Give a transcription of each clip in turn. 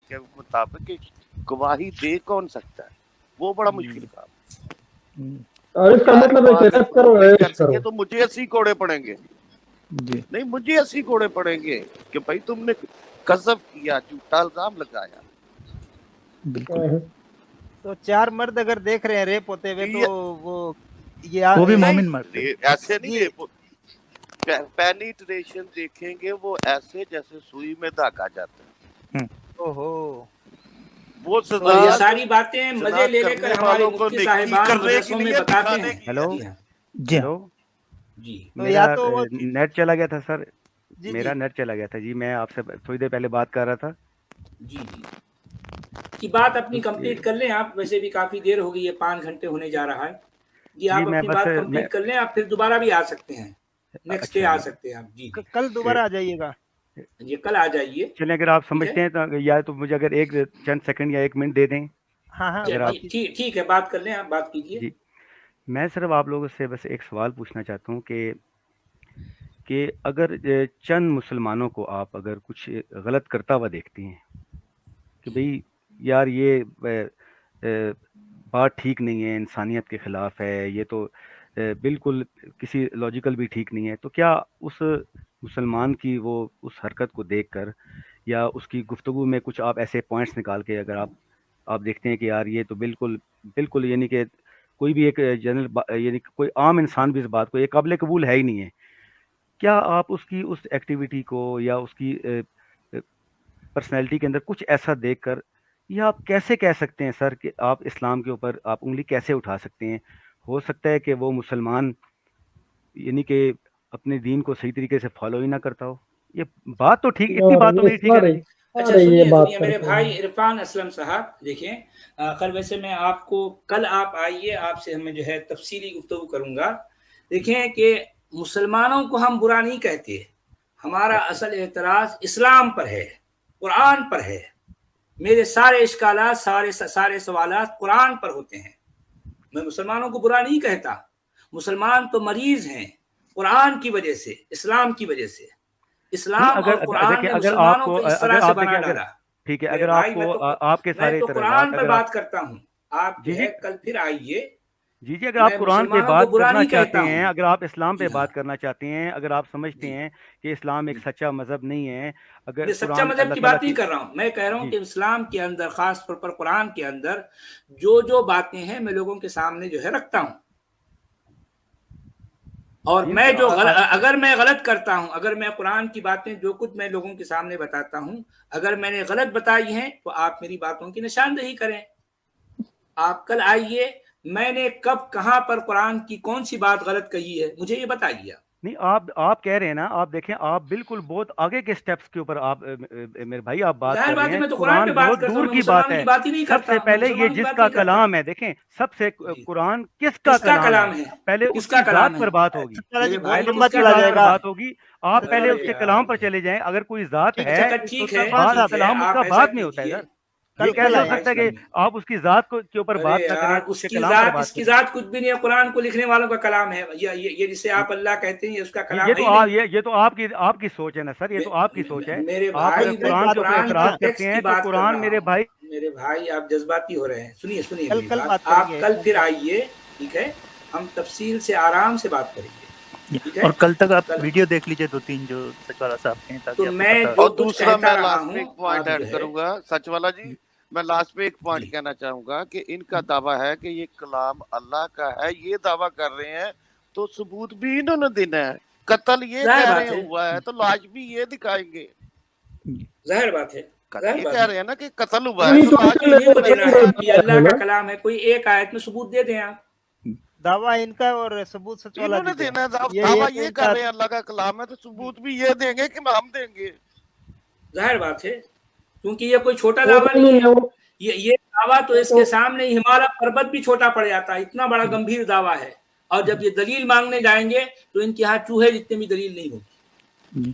के मुताबिक गवाही दे कौन सकता है, वो बड़ा मुश्किल काम। और इसका मतलब है कि रब करो ऐश करो, तो मुझे 80 कोड़े पड़ेंगे जी नहीं, मुझे 80 कोड़े पड़ेंगे कि भाई तुमने कज़ब किया, झूठा इल्जाम लगाया। बिल्कुल। तो 4 मर्द अगर देख रहे हैं रेप होते हुए तो वो भी मोमिन मर्द ऐसे नहीं, पेनिट्रेशन देखेंगे वो ऐसे जैसे सुई में धागा जाता है। ओहो, वो तो ये सारी बातें मजे ले लेकर हमारे मुफ्ती साहिबान मदरसों में बताते हैं। हेलो जी हाँ जी, तो या मेरा तो नेट चला गया था सर, जी मेरा नेट चला गया था जी, मैं आपसे थोड़ी देर पहले बात कर रहा था। जी जी की बात अपनी कंप्लीट कर लें आप, वैसे भी काफी देर हो गई है, 5 घंटे होने जा रहा है जी। आप अपनी बात कंप्लीट कर लें, आप फिर दोबारा भी आ सकते हैं, नेक्स्ट डे आ सकते हैं आप। जी कल दोबारा आ जाइएगा, ये कल आ जाइए। चलिए अगर आप समझते हैं तो या तो मुझे अगर एक चंद सेकंड या 1 मिनट दे दें। हाँ हाँ ठीक है, बात कर लें, आप बात कीजिए जी। मैं सिर्फ आप लोगों से बस एक सवाल पूछना चाहता हूँ कि अगर चंद मुसलमानों को आप अगर कुछ गलत करता हुआ देखती हैं कि भाई यार ये बात ठीक नहीं है, इंसानियत के खिलाफ है, ये तो बिल्कुल किसी लॉजिकल भी ठीक नहीं है, तो क्या उस मुसलमान की वो उस हरकत को देखकर या उसकी गुफ्तगू में कुछ आप ऐसे पॉइंट्स निकाल के अगर आप देखते हैं कि यार ये तो बिल्कुल यानी कि कोई भी एक जनरल यानी कोई आम इंसान भी इस बात को ये काबिल कबूल है ही नहीं है, क्या आप उसकी उस एक्टिविटी को या उसकी पर्सनैलिटी के अंदर कुछ ऐसा देखकर या आप कैसे कह सकते हैं सर कि आप इस्लाम के ऊपर आप उंगली कैसे उठा सकते हैं? हो सकता है कि वो मुसलमान यानी कि अपने दीन को सही तरीके से फॉलो ही ना करता हो। ये बात तो ठीक, इतनी बात तो नहीं ठीक है। अच्छा सुनिए मेरे भाई इरफान असलम साहब, देखिए कल वैसे मैं आपको कल आप आइए, आपसे हमें जो है तफसीली गुफ्तगू करूंगा। देखें कि मुसलमानों को हम बुरा नहीं कहते, हमारा असल एतराज इस्लाम पर है, कुरान पर है। मेरे सारे इश्कालात सारे सवालात कुरान पर होते हैं। मैं मुसलमानों को बुरा नहीं कहता, मुसलमान तो मरीज हैं कुरान की वजह से, इस्लाम की वजह से। इस्लाम और कुरान ने मुसलमानों को इस तरह से बना डाला। ठीक है, अगर आपको आपके सारे कुरान पर बात करता हूँ, आप कल फिर आइए। जी अगर आप कुरान पे बात करना चाहते हैं, अगर आप इस्लाम पे बात करना चाहते हैं, अगर आप समझते हैं कि इस्लाम एक सच्चा मजहब नहीं है, अगर सच्चा मजहब की बात नहीं कर रहा हूँ, मैं कह रहा हूँ कि इस्लाम के अंदर खास तौर पर कुरान के अंदर जो बातें हैं मैं लोगों के सामने जो है रखता हूँ। और मैं जो अगर मैं गलत करता हूं, अगर मैं कुरान की बातें जो कुछ मैं लोगों के सामने बताता हूं, अगर मैंने गलत बताई हैं तो आप मेरी बातों की निशानदेही करें। आप कल आइए, मैंने कब कहां पर कुरान की कौन सी बात गलत कही है मुझे ये बताइए। नहीं आप कह रहे हैं ना, आप देखें आप बिल्कुल बहुत आगे के स्टेप्स के ऊपर आप मेरे भाई आप बात कर रहे हैं। तो कुरान बहुत दूर की बात है। सबसे पहले ये जिसका कलाम है, देखें सबसे कुरान किसका कलाम है, पहले उसकी जात पर बात होगी, बात होगी। आप पहले उसके कलाम पर चले जाएं। अगर कोई जात है तो कलाम उसका बाद में होता है यार। ये कैसे हो सकता है कि आप उसकी जात के ऊपर बात ना करें, उसकी जात कुछ भी नहीं है, कुरान को लिखने वालों का कलाम है। ये जिसे आप अल्लाह कहते हैं, ये उसका कलाम है। ये तो आपकी सोच है ना सर, ये तो आपकी सोच है। मेरे भाई कुरान के ऊपर एतराज करते हैं तो कुरान मेरे भाई आप जज्बाती हो रहे हैं। सुनिए आप कल फिर आइए, ठीक है, हम तफसील से आराम से बात करेंगे। और कल तक आप वीडियो देख लीजिए 2-3 जो सचवाला साहब के हैं, तो मैं और दूसरा मैं लास्ट में एक पॉइंट ऐड करूंगा सचवाला जी, मैं लास्ट में एक पॉइंट कहना चाहूंगा कि इनका दावा है कि ये कलाम अल्लाह का है, ये दावा कर रहे हैं, तो सबूत भी इन्होंने देना है। कत्ल ये कह रहे हुआ है तो लाश भी ये दिखाएंगे। जाहिर बात है, ये कह रहे हैं ना कि कत्ल हुआ है तो लाश भी अल्लाह का कलाम है। कोई एक आयत में सबूत दे दें आप। दावा इनका और सबूत सचवाला इन्होंने देना है। दावा ये कर रहे हैं अल्लाह का कलाम है तो सबूत भी ये देंगे कि हम देंगे। जाहिर बात है, क्योंकि ये कोई छोटा दावा नहीं है। ये दावा तो इसके सामने हिमालय पर्वत भी छोटा पड़ जाता है, इतना बड़ा गंभीर दावा है। और जब ये दलील मांगने जाएंगे तो इनके यहाँ चूहे जितने भी दलील नहीं होगी।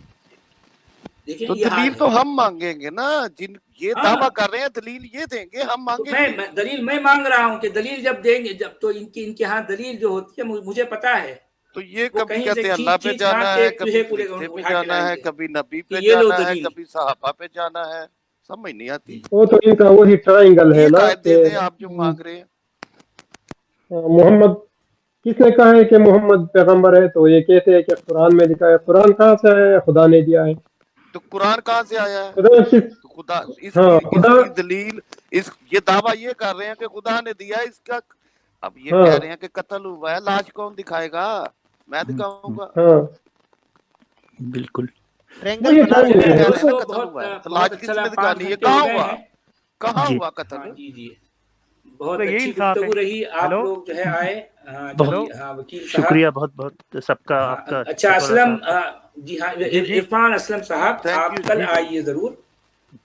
देखिए तो दलील तो हम मांगेंगे ना, जिन ये दावा कर रहे हैं दलील ये देंगे, हम मांगेंगे। मैं दलील मैं मांग रहा हूँ कि दलील जब देंगे, जब तो इनके यहाँ दलील जो होती है मुझे पता है। तो ये कभी कहते हैं अल्लाह पे जाना है, कभी पे जाना है, कभी नबी पे जाना है, कभी सहाबा पे जाना है। समझ नहीं आती। वो तो इनका वही ट्रायंगल है ये ना आयत दे कि दें आप जो मांग रहे हैं। मोहम्मद, किसने कहा है कि मोहम्मद पैगंबर है? तो ये कहते हैं कि कुरान में लिखा है। कुरान कहाँ से आया है? खुदा ने दिया है। तो कुरान कहाँ से आया है? खुदा किस तो खुदा हाँ इसकी खुदा इसकी दलील, इस ये दावा ये कर रहे हैं कि खुदा ने दिया है इसका। अब ये हाँ कह रहे हैं कि कत्ल हुआ है, लाश कौन दिखाएगा? मैं दिखाऊंगा। हाँ बिल्कुल। ट्रायंगल वही बना ट्रायंगल रहे है। हैं। कह रहे हैं दोस्तों कत्ल बहुत हुआ है, तो बहुत लाश अच्छा किसने लगा, दिखानी 5 है? घंटे हो कहाँ गए हुआ? हैं। कहाँ जी। हुआ हाँ कत्ल? जी जी, बहुत तो यही अच्छी इंसाफ है। गुफ्तगू रही। आप हेलो, लोग जो है आए। हाँ जी, बहुत हाँ वकील साहब। शुक्रिया, बहुत बहुत सबका हाँ, आपका अच्छा सचवाला असलम, साहब का। जी हाँ, जी जी इरफान असलम साहब, थैंक आप यू। कल जी आइए ज़रूर।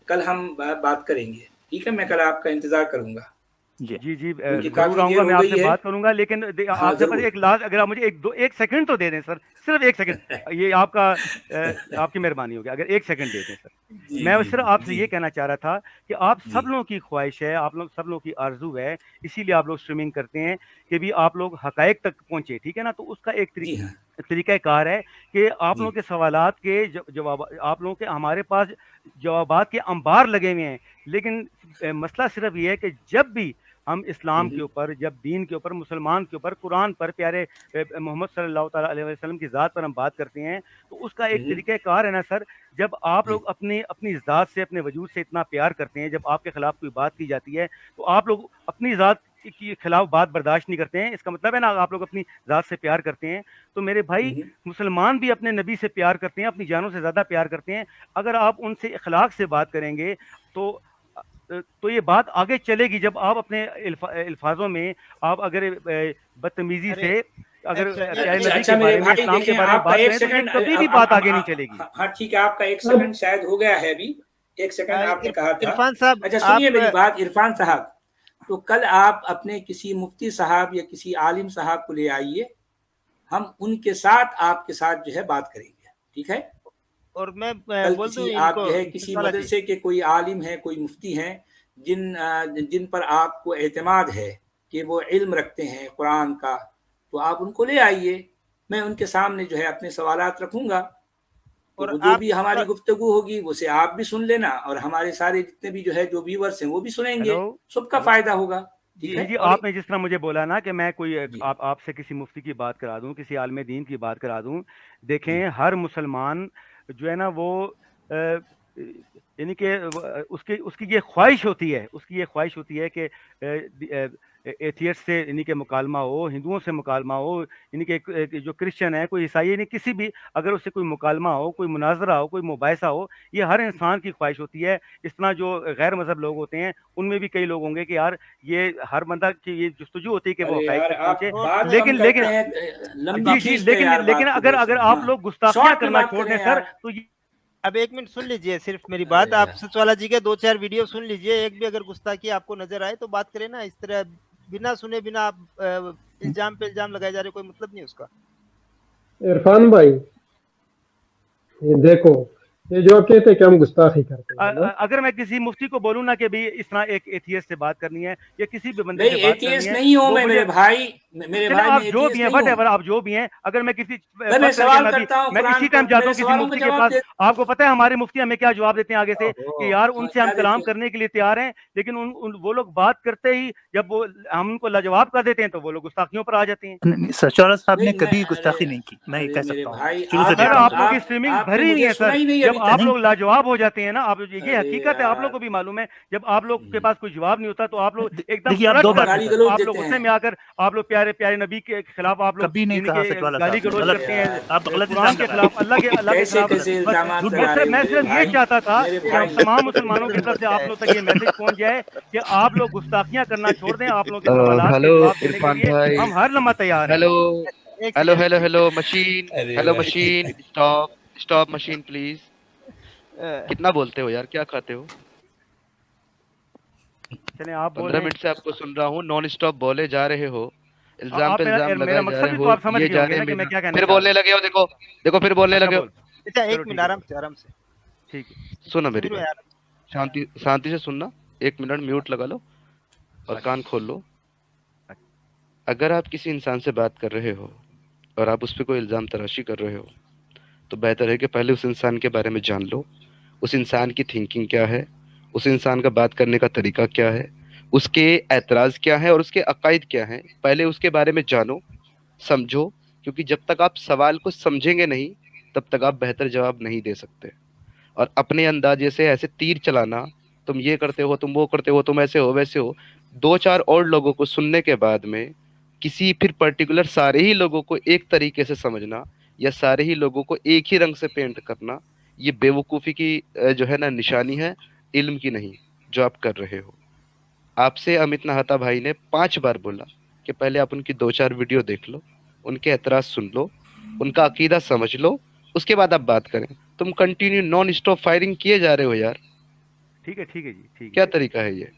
कल हम बात करेंगे, ठीक है? मैं कल आपका इंतज़ार करूँगा जी जी जी क्योंकि जरूर काफ़ी देर आऊंगा, हो मैं गई आपसे है। बात करूंगा, लेकिन हाँ आपसे बस ज़रूर। एक लास्ट, अगर आप मुझे एक सेकंड तो दे दें सर, सिर्फ एक सेकंड, ये आपका आपकी मेहरबानी होगी अगर एक सेकंड दे दें सर। जी मैं जी सिर्फ जी आपसे जी ये कहना चाह रहा था कि आप जी सब लोगों की ख्वाहिश है, आप लोग सब लोगों की आरजू है, इसीलिए आप लोग स्ट्रीमिंग करते हैं कि भी आप लोग हकायक तक पहुंचे, ठीक है ना? तो उसका एक जी हाँ तरीका कार है कि आप जी लोगों के सवालात के जवाब, आप लोगों के हमारे पास जवाबात के अंबार लगे हुए हैं, लेकिन मसला सिर्फ ये है कि जब भी हम इस्लाम के ऊपर, जब दीन के ऊपर, मुसलमान के ऊपर, कुरान पर, प्यारे मोहम्मद सल्लल्लाहु ताला अलैहि वसल्लम की ज़ात पर हम बात करते हैं, तो उसका एक तरीका कार है ना सर, जब आप जी लोग अपनी अपनी ज़ात से, अपने वजूद से इतना प्यार करते हैं, जब आपके खिलाफ कोई बात की जाती है तो आप लोग अपनी ज़ात के खिलाफ बात बर्दाश्त नहीं करते हैं। इसका मतलब है ना, आप लोग अपनी ज़ात से प्यार करते हैं। तो मेरे भाई, मुसलमान भी अपने नबी से प्यार करते हैं, अपनी जानों से ज़्यादा प्यार करते हैं। अगर आप उनसे इखलाक से बात करेंगे तो ये बात आगे चलेगी। जब आप अपने अल्फाजों में आप अगर बदतमीजी अरे से अगर अच्छा प्यारे अच्छा नबी अच्छा के मेरे बारे में, भाई इस्लाम के देखें, बारे में आपका बात एक करें तो ये सेकंड, कभी भी बात आगे नहीं चलेगी। हाँ ठीक है, आपका एक सेकंड शायद हो गया है अभी। एक सेकंड आपने कहा था। इरफान साहब, अच्छा सुनिए मेरी आप बात इरफान साहब, तो कल आप अपने किसी मुफ्ती साहब या किसी आलिम साहब को ले आइए, हम उनके साथ आपके साथ जो है बात करेंगे, ठीक है? और मैं कल बोल दूं किसी आप इनको, जो है किसी सचवाला जी, मदरसे के कोई आलिम है, कोई मुफ्ती हैं, जिन पर आपको एतमाद है कि वो इल्म रखते हैं कुरान का, तो आप उनको ले आइए। मैं उनके सामने जो है अपने सवालात रखूंगा, तो और वो जो आप भी हमारी गुफ्तगू होगी उसे आप भी सुन लेना, और हमारे सारे जितने भी जो है जो व्यूअर्स हैं वो भी सुनेंगे, हेलो सबका हेलो फायदा होगा, ठीक जी है? जी, और आपने जिस तरह मुझे बोला ना कि मैं कोई जी आपसे किसी मुफ्ती की बात करा दूं, किसी आलिम दीन की बात करा दूं, जी देखें हर मुसलमान जो है ना वो यानी कि उसकी उसकी ये ख्वाहिश होती है, उसकी ये ख्वाहिश होती है कि एथियस्ट से यानी कि मुकालमा हो, हिंदुओं से मुकालमा हो, यानी कि जो क्रिश्चियन है, कोई ईसाई, यानी किसी भी अगर उससे कोई मुकालमा हो, कोई मुनाजरा हो, कोई मुबाहिसा हो, ये हर इंसान की ख्वाहिश होती है। इस तरह जो गैर मजहब लोग होते हैं उनमें भी कई लोग होंगे कि यार ये हर बंदा की ये जस्तुजू होती है कि वो अरे हकायक यार तक आप पहुंचे। बात कम लेकिन करते लेकिन हैं, लंबी जी जी, खींचते हैं यार लेकिन बात को अगर बहुत अगर सी। आप हाँ, लोग गुस्ताखियां शॉर्ट में करना बात छोड़ करें दें सर, यार। तो ये अब एक मिनट सुन लीजिए सिर्फ मेरी अरे बात। आप यार सचवाला जी के 2-4 वीडियो सुन लीजिए, एक भी अगर गुस्ताखी आपको नजर आए तो बात करें ना। इस तरह बिना सुने बिना आप इल्जाम पे इल्जाम लगाए जा रहे, कोई मतलब नहीं उसका। इरफान भाई, ये देखो, ये जो कहते हैं कि हम गुस्ताखी करते हैं ना, अगर मैं किसी मुफ्ती को बोलूं ना कि भाई इस तरह एक एथियस्ट से बात करनी है या किसी भी बंदे नहीं, से बात करनी एथियस्ट है, नहीं हूं वो मैं मुझे मेरे भाई, मेरे चले भाई आप मैं जो भी एथियस्ट हैं, नहीं वट हूं। एवर आप जो भी हैं, अगर मैं किसी मैं फर्ज करके सवाल मैं करता हूं मैं कुरान इसी टाइम पर, जाता मेरे हूँ किसी सवालों का मुफ्ती के जवाब पास, दे। आपको पता है हमारे मुफ्ती हमें क्या जवाब देते हैं आगे से ओहो, कि यार उनसे हम क्या कलाम देते? करने के लिए तैयार हैं, लेकिन वो लोग बात करते ही जब वो हम उनको लाजवाब कर देते हैं तो वो लोग गुस्ताखियों पर आ जाते हैं। सचवाला साहब ने नहीं मैं, कभी अरे गुस्ताखी नहीं की, मैं ये अरे कह मेरे सकता हूँ, भाई, शुरू से आप सर देखते हैं आप सर। लोगों की स्ट्रीमिंग आपने भरी हुई मुझे है सुना सर, ही नहीं जब अभी आप तक। लोग लाजवाब हो जाते हैं ना, आप ये अरे हकीकत है, आप लोग यार को भी मालूम है, जब आप लोग के पास कोई जवाब नहीं होता तो आप लोग एकदम देखिए आप उलट दो कर, बातें गाली सर, तो गलौज आप लोग देते गुस्से हैं। में आकर आप लोग प्यारे प्यारे नबी के खिलाफ आप लोग कभी नहीं यानी कहा कि सचवाला गाली साहब ने, गलौज गलत करते है, हैं, आप गलत कुरान इल्जाम के लगा रहे खिलाफ, हैं, अल्लाह के कैसे खिलाफ। कैसे बस इल्जाम झूठ लगा बोल रहे हो मैं मेरे सिर्फ ये भाई, चाहता था मेरे कि भाई। तमाम मुसलमानों की तरफ से आप लोग तक ये मैसेज पहुंच जाए कि आप लोग गुस्ताखियां करना छोड़ दें, आप लोगों के सवालात के हेलो जवाब देने के इरफान लिए भाई, हम हर लम्हा तैयार हैं। हेलो एक hello second. Hello hello machine, अरे हेलो भाई machine, stop stop machine please. अ, कितना बोलते हो यार, क्या खाते हो? चलें आप 15 बोलें। मिनट से आपको सुन रहा हूँ, नॉन स्टॉप बोले जा रहे हो, इल्जाम आप पे इल्जाम मेरा लगाए जा मकसद रहे भी तो हो, आप समझ ये गए होंगे जाने ना कि मैं मेरा, क्या कहना फिर चाह रहा बोलने हूँ। लगे हो, देखो देखो फिर बोलने अच्छा लगे हो। बोल, अच्छा चलो एक मिनट, ठीक है, आराम से आराम से। ठीक है। सुनो मेरी शुरू है बात, आराम शांति शांति से सुनना, 1 मिनट म्यूट लगा लो और कान खोल लो। अगर आप किसी इंसान से बात कर रहे हो और आप उस पर कोई इल्ज़ाम तराशी कर रहे हो, तो बेहतर है कि पहले उस इंसान के बारे में जान लो, उस इंसान की थिंकिंग क्या है, उस इंसान का बात करने का तरीका क्या है, उसके एतराज़ क्या है और उसके अकायद क्या हैं, पहले उसके बारे में जानो, समझो, क्योंकि जब तक आप सवाल को समझेंगे नहीं तब तक आप बेहतर जवाब नहीं दे सकते। और अपने अंदाजे से ऐसे तीर चलाना, तुम ये करते हो, तुम वो करते हो, तुम ऐसे हो वैसे हो, 2-4 और लोगों को सुनने के बाद में किसी फिर पर्टिकुलर सारे ही लोगों को एक तरीके से समझना या सारे ही लोगों को एक ही रंग से पेंट करना, ये बेवकूफ़ी की जो है ना निशानी है, इल्म की नहीं जो आप कर रहे हो। आपसे अमित नाहता भाई ने 5 बार बोला कि पहले आप उनकी 2-4 वीडियो देख लो, उनके एतराज़ सुन लो, उनका अकीदा समझ लो, उसके बाद आप बात करें। तुम कंटिन्यू नॉन स्टॉप फायरिंग किए जा रहे हो यार। ठीक है जी, ठीक है। क्या तरीका है ये?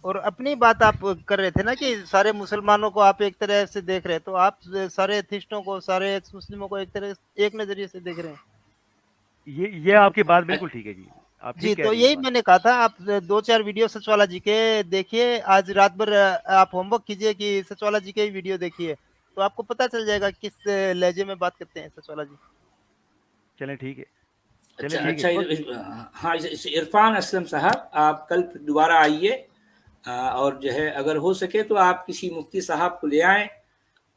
और अपनी बात आप कर रहे थे ना कि सारे मुसलमानों को आप एक तरह से देख रहे हैं, तो आप सारे एथिस्टों को, सारे एक्स मुस्लिमों को एक नजरिए से देख रहे हैं। ये आपकी बात बिल्कुल ठीक है जी, आप जी, ठीक कह तो रही हैं यही बात। मैंने कहा था, आप 2-4 वीडियो सचवाला जी के देखिए, आज रात भर आप होमवर्क कीजिए कि सचवाला जी के ही वीडियो देखिए, तो आपको पता चल जाएगा किस लहजे में बात करते हैं सचवाला जी। चलें ठीक है, अच्छा चलें ठीक है। अच्छा, हाँ, इरफान असलम साहब, आप कल दोबारा आइए, और जो है अगर हो सके तो आप किसी मुफ्ती साहब को ले आएँ,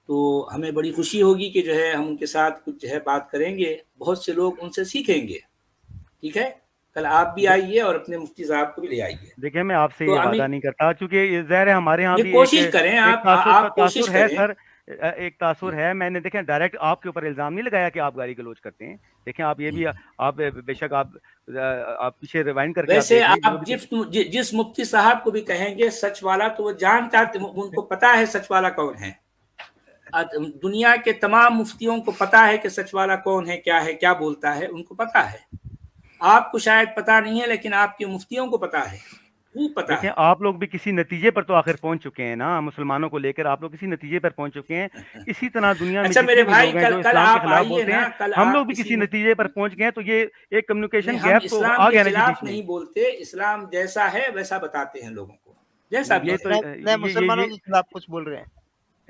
तो हमें बड़ी खुशी होगी कि जो है हम उनके साथ कुछ जो है बात करेंगे, बहुत से लोग उनसे सीखेंगे। ठीक है, कल आप भी आइए और अपने मुफ्ती साहब को भी ले आइए। देखिए मैं आपसे तो ये वादा नहीं करता, क्योंकि ज़ाहिर है हमारे यहाँ भी कोशिश करें, आप कोशिश तासुर है करें। सर, एक तासुर है। मैंने देखें डायरेक्ट आपके ऊपर इल्ज़ाम नहीं लगाया कि आप गाली गलौज करते हैं। देखें आप ये भी, आप बेशक आप पीछे रिवाइंड करके वैसे आप आप जिस मुफ्ती साहब को भी कहेंगे सच वाला, तो वो जानता, उनको पता है सच वाला कौन है। दुनिया के तमाम मुफ्तियों को पता है कि सच वाला कौन है, क्या है, क्या बोलता है, उनको पता है। आपको शायद पता नहीं है, लेकिन आपके मुफ्तियों को पता है, वो पता है। आप लोग भी किसी नतीजे पर तो आखिर पहुंच चुके हैं ना, मुसलमानों को लेकर आप लोग किसी नतीजे पर पहुंच चुके हैं। इसी तरह दुनिया में अच्छा मेरे भाई, कल आप आइए ना, कल हम लोग भी किसी नतीजे पर पहुंच गए, तो ये एक कम्युनिकेशन गैप तो आ गया ना जी। नहीं बोलते, इस्लाम जैसा है वैसा बताते हैं लोगों को, जैसा भी है। मुसलमानों के खिलाफ कुछ बोल रहे हैं?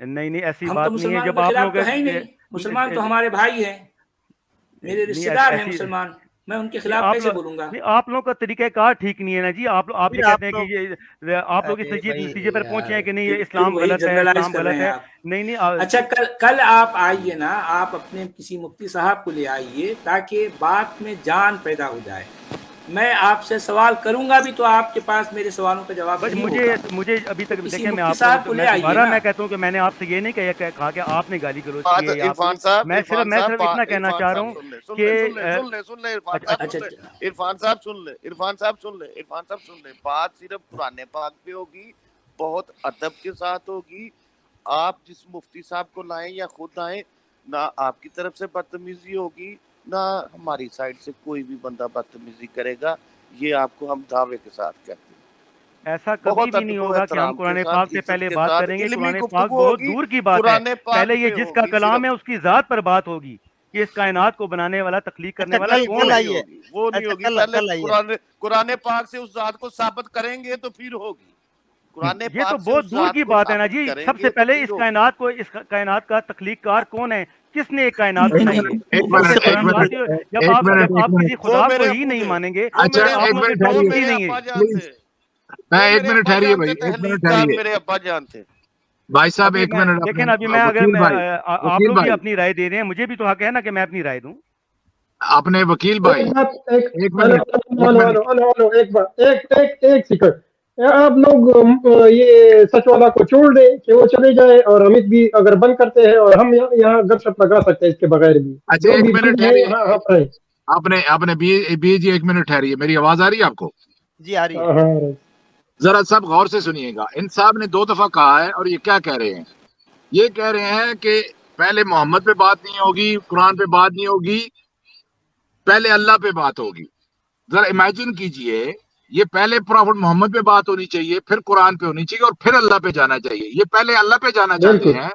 नहीं ऐसी हम बात तो नहीं है। जब मुसलमान आप के लोग खिलाफ तो है ही नहीं, मुसलमान तो हमारे भाई हैं, मेरे रिश्तेदार हैं मुसलमान, मैं उनके खिलाफ कैसे बोलूंगा? आप लोगों का तरीकाकार ठीक नहीं है ना जी। आप भी कहते हैं कि ये आप लोग इस नतीजे पर पहुंचे हैं कि नहीं, ये इस्लाम गलत है, इस्लाम गलत है। नहीं अच्छा, कल आप आइए ना, आप अपने किसी मुफ्ती साहब को ले आइए, ताकि बात में जान पैदा हो जाए। मैं आपसे सवाल करूंगा भी तो आपके पास मेरे सवालों का जवाब नहीं होगा। मुझे अभी तक देखें, मैं आपको दोबारा मैं कहता हूँ कि मैंने आपसे ये नहीं कहा कि आपने गाली गलौज की है। मैं सिर्फ इतना कहना चाह रहा हूँ कि इरफान साहब सुन ले, बात सिर्फ कुरान पाक पे होगी, बहुत अदब के साथ होगी। आप जिस मुफ्ती साहब को लाएं या खुद आए ना, आपकी तरफ से बदतमीजी होगी ना हमारी साइड से कोई भी बंदा बदतमीजी करेगा। ये आपको हम दावे के साथ कहते हैं। ऐसा कभी भी नहीं होगा कि हम कुरान पाक से पहले बात करेंगे। कुरान पाक बहुत दूर की बात है। पहले ये जिसका कलाम है उसकी जात पर बात होगी कि इस कायनात को बनाने वाला, तख्लीक करने वाला कौन है। वो नहीं होगी, पहले कुरान पाक से उस जात को साबित करेंगे तो फिर होगी। ये तो बहुत दूर की बात है ना जी। सबसे पहले इस कायनात का तख्लीककार कौन है, किसने एक कायनात बनाई है? जब आप किसी खुदा को ही नहीं मानेंगे, अच्छा एक मिनट ठहरिए, मैं 1 मिनट ठहरिए भाई, 1 मिनट ठहरिए। मेरे अब्बा जान थे भाई साहब 1 मिनट। लेकिन अभी मैं अगर आप लोग भी अपनी राय दे रहे हैं, मुझे भी तो हक है ना कि मैं अपनी राय दूं। आपने वकील भाई एक सेकंड, आप लोग ये सच वाला को छोड़ दे कि वो चले जाए, और अमित भी अगर बंद करते हैं और हम यहाँ गपशप लगा सकते हैं इसके बगैर भी। अच्छा 1 मिनट ठहरिए, आपने बीजी 1 मिनट ठहरिए। मेरी आवाज आ रही है आपको? जी आ रही है। जरा सब गौर से सुनिएगा। इन साहब ने 2 दफा कहा है, और ये क्या कह रहे हैं? ये कह रहे हैं कि पहले मोहम्मद पे बात नहीं होगी, कुरान पे बात नहीं होगी, पहले अल्लाह पे बात होगी। जरा इमेजिन कीजिए, ये पहले प्रॉफिट मोहम्मद पे बात होनी चाहिए, फिर कुरान पे होनी चाहिए, और फिर अल्लाह पे जाना चाहिए। ये पहले अल्लाह पे जाना चाहते हैं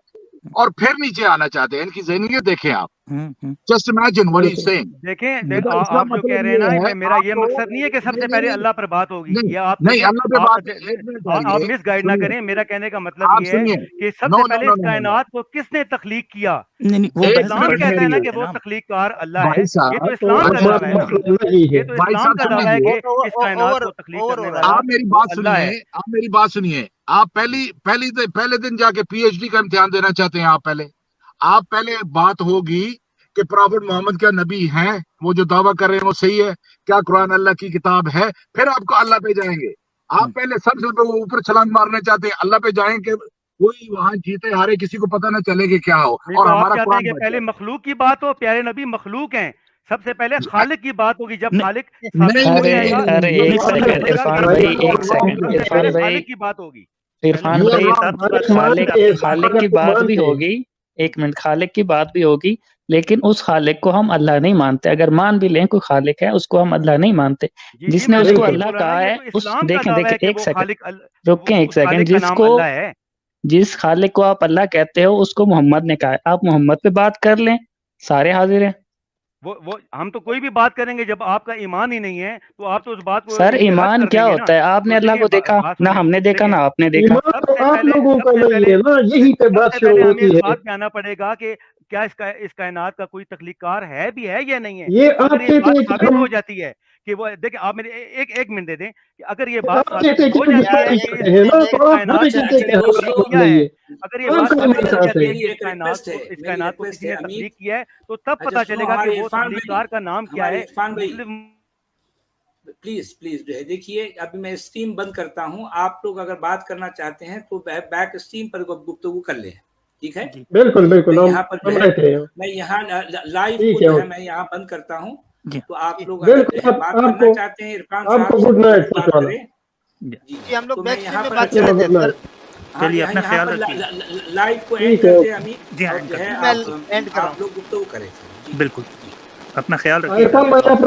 और फिर नीचे आना चाहते हैं। इनकी ज़हनियत देखें आप। Just imagine what he is saying. देखें इसका आप जो मतलब कह रहे हैं ये ना, है मेरा ये आपको मकसद नहीं है कि सबसे नहीं पहले नहीं अल्लाह पर बात होगी, नहीं ये आप नहीं अल्लाह पे बात एक मिनट आप आइए मिस गाइड ना सुनिए करें। मेरा कहने का मतलब आप ये है सुनिए कि नो सबसे नो पहले नो इस नो नो कायनात को किसने तख्लीक किया। नहीं नहीं, वो एक बहस इस्लाम पढ़ने कहता है ना वाली कि है वो ना। तख्लीककार अल्लाह है, भाई ये साहब तो इस्लाम का दावा है ना, नहीं ये है। तो भाई इस्लाम साहब का दावा है सुनिए कि इस कायनात को तख्लीक करने वाला आप मेरी वो बात अल्लाह सुनिए है। आप मेरी बात सुनिए। आप पहले दिन जाके पीएचडी का इम्तिहान देना चाहते हैं। आप पहले बात होगी कि प्रॉफेट मोहम्मद क्या नबी हैं, वो जो दावा कर रहे हैं वो सही है क्या, कुरान अल्लाह की किताब है, फिर आपको अल्लाह पे जाएंगे। आप पहले सबसे ऊपर छलांग मारना चाहते हैं, अल्लाह पे जाएंगे, कोई वहां जीते हारे किसी को पता ना चले कि क्या हो, नहीं और तो आप हमारा चाहते हैं कुरान कि बच पहले जाए। मखलूक की बात हो। प्यारे नबी मखलूक हैं, सबसे पहले खालिक की बात होगी। जब नहीं खालिक नहीं साबित हो नहीं जाएगा नहीं अरे तो ये एक पता रॉन्ग सेकंड है, चलेगा इरफान कि भाई, वो एक सेकंड सबसे इरफान पहले भाई, खालिक की बात होगी। इरफान ये भाई, रॉन्ग साहब की बात खालिक मानते हैं आप। खालिक की को बात भी मानते हैं। होगी। एक मिनट, खालिक की बात भी होगी, लेकिन उस खालिक को हम अल्लाह नहीं मानते। अगर मान भी लें कोई खालिक है, उसको हम अल्लाह नहीं मानते। जी जिसने मैंने उसको वही अल्लाह बोला ना, कहा ये है, तो उस इस्लाम का देखें दावा है देखें कि एक वो सेकंड खालिक रुकें, एक उस सेकंड। खालिक का नाम अल्लाह है। जिस खालिक को आप अल्लाह कहते हो उसको मोहम्मद ने कहा है। आप मोहम्मद पे बात कर लें, सारे हाजिर हैं। वो हम तो कोई भी बात करेंगे, जब आपका ईमान ही नहीं है तो आप तो उस बात को सर रद्द ईमान कर क्या देंगे ना। होता है? आपने तो अल्लाह देखिए को देखा बात ना, सुनिए, हमने देखा ना देखें आपने देखा। ईमान तो सबसे आप पहले लोगों का नहीं है ना, यही पे बात सबसे शुरू पहले हमें होती इस है। बात पे आना पड़ेगा कि क्या इस कायनात का कोई तख्लीककार है भी है या नहीं है। ये आप अगर ये कहते बात हैं कि साबित हम हो जाती है कि वो, देखिए आप मेरे एक मिनट दे दें कि अगर ये बात आप कहते हैं साबित कि हो हम जाती है गुस्ताखी कि करते हैं ना, इस तो आप कायनात हमें को कहते हैं किसी कि ने हम तख्लीक ईमान किया नहीं है, है। अगर ये आप बात कौन साबित ईमान हो चाहते जाती है हैं? कि मेरी इस एक कायनात रिक्वेस्ट है, को मेरी किसी रिक्वेस्ट ने है तख्लीक अमीर। किया है, तो तब अच्छा पता सुनो, चलेगा कि हमारे वो इरफान भाई, तख्लीककार का नाम क्या हमारे है। इरफान भाई मुस्लिम प्लीज जो है देखिए, अभी मैं स्ट्रीम बंद करता हूं। आप लोग अगर बात करना चाहते हैं तो बैक स्ट्रीम पर गुफ्तगू कर लें, ठीक है। जी बिल्कुल बिल्कुल, मैं हम यहाँ पर जो हम है, रहते हैं। मैं यहाँ लाइव ठीक को है, जो है ओके। मैं यहाँ बंद करता हूँ। जी तो आप लोग अगर जो बिल्कुल, है बात करना आपको चाहते हैं इरफान साहब आपको से गुड तो नाइट वो बात सच वाला। करें। जी जी हम लोग तो मैं बैक यहाँ में पर बात चलो, कर गुड लेते हैं। नाइट। हाँ चलिए, अपना यहाँ ख्याल पर रखिए। लाइव को ठीक एंड है, करते हैं ओके। अमीर, जी हाँ, और एंड जो कर है दीजिए। मैं एंड कर रहा आप हूँ। लोग गुफ्तगू करें। जी बिल्कुल, जी अपना ख्याल रखिएगा। इरफान भाई आप